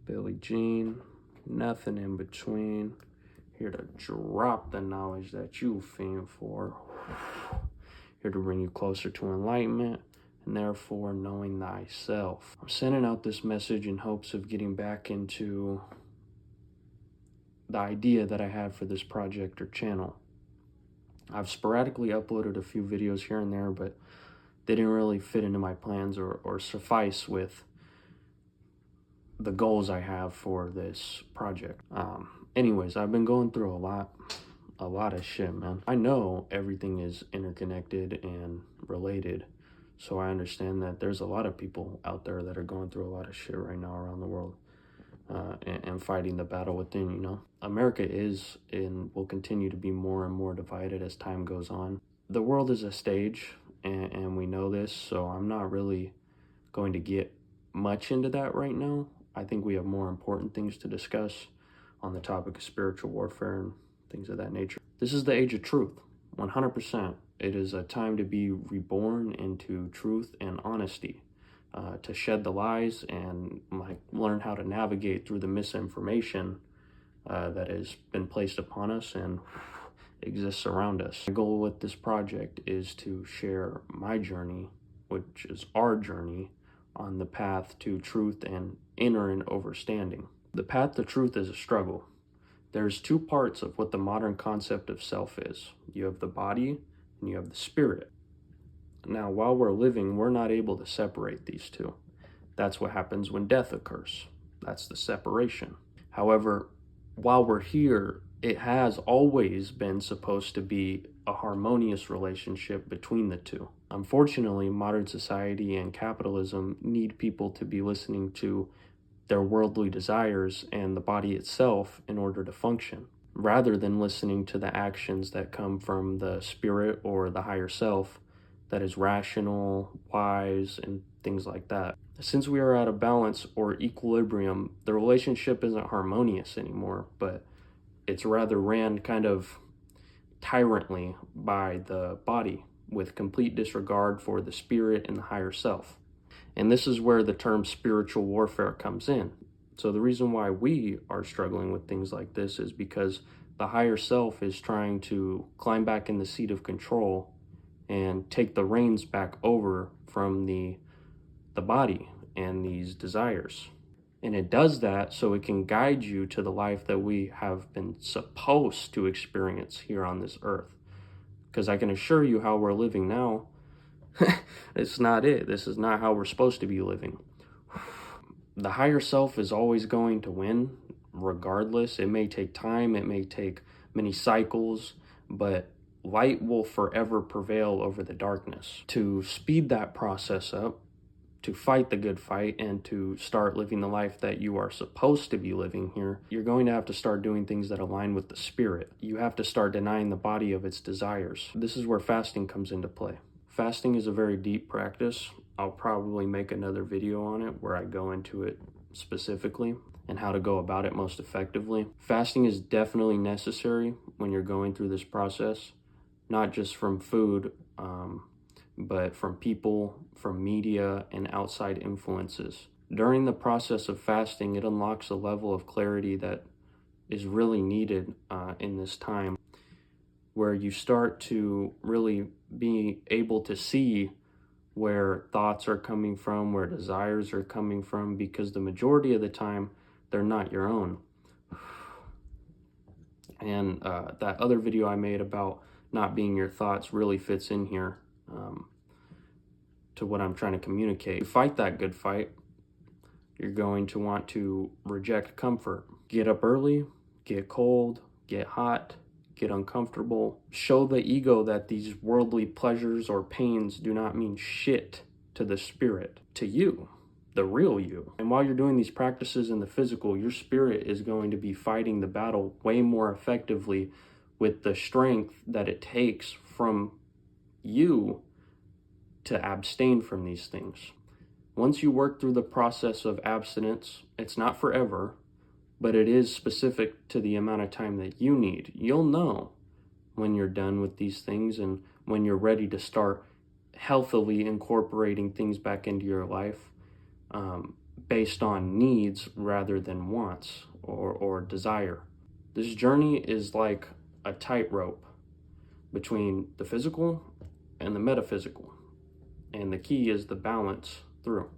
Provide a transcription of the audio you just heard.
Billie Jean, nothing in between. Here to drop the knowledge that you fiend for. Here to bring you closer to enlightenment and therefore knowing thyself. I'm sending out this message in hopes of getting back into the idea that I had for this project or channel. I've sporadically uploaded a few videos here and there, but they didn't really fit into my plans or suffice with the goals I have for this project. Anyways, I've been going through a lot of shit, man. I know everything is interconnected and related, so I understand that there's a lot of people out there that are going through a lot of shit right now around the world, and fighting the battle within, you know. America is and will continue to be more and more divided as time goes on. The world is a stage, and we know this, so I'm not really going to get much into that right now. I think we have more important things to discuss on the topic of spiritual warfare and things of that nature. This is the age of truth, 100%. It is a time to be reborn into truth and honesty, to shed the lies and learn how to navigate through the misinformation that has been placed upon us and exists around us. My goal with this project is to share my journey, which is our journey, on the path to truth and inner and overstanding. The path to truth is a struggle. There's two parts of what the modern concept of self is. You have the body and you have the spirit. Now, while we're living, we're not able to separate these two. That's what happens when death occurs. That's the separation. However, while we're here, it has always been supposed to be a harmonious relationship between the two. Unfortunately, modern society and capitalism need people to be listening to their worldly desires and the body itself in order to function, rather than listening to the actions that come from the spirit or the higher self that is rational, wise, and things like that. Since we are out of balance or equilibrium, the relationship isn't harmonious anymore, but it's rather ran kind of tyrantly by the body, with complete disregard for the spirit and the higher self. And this is where the term spiritual warfare comes in. So the reason why we are struggling with things like this is because the higher self is trying to climb back in the seat of control and take the reins back over from the body and these desires. And it does that so it can guide you to the life that we have been supposed to experience here on this earth. Because I can assure you how we're living now, it's not it. This is not how we're supposed to be living. The higher self is always going to win, regardless. It may take time, it may take many cycles, but light will forever prevail over the darkness. To speed that process up, to fight the good fight, and to start living the life that you are supposed to be living here, you're going to have to start doing things that align with the spirit. You have to start denying the body of its desires. This is where fasting comes into play. Fasting is a very deep practice. I'll probably make another video on it where I go into it specifically and how to go about it most effectively. Fasting is definitely necessary when you're going through this process, not just from food, but from people, from media, and outside influences. During the process of fasting, it unlocks a level of clarity that is really needed in this time, where you start to really be able to see where thoughts are coming from, where desires are coming from, because the majority of the time, they're not your own. And that other video I made about not being your thoughts really fits in here to what I'm trying to communicate. To fight that good fight, you're going to want to reject comfort. Get up early, get cold, get hot, get uncomfortable. Show the ego that these worldly pleasures or pains do not mean shit to the spirit, to you, the real you. And while you're doing these practices in the physical, your spirit is going to be fighting the battle way more effectively with the strength that it takes from you to abstain from these things. Once you work through the process of abstinence, it's not forever, but it is specific to the amount of time that you need. You'll know when you're done with these things and when you're ready to start healthily incorporating things back into your life. based on needs rather than wants or desire. This journey is like a tightrope between the physical and the metaphysical, and the key is the balance through.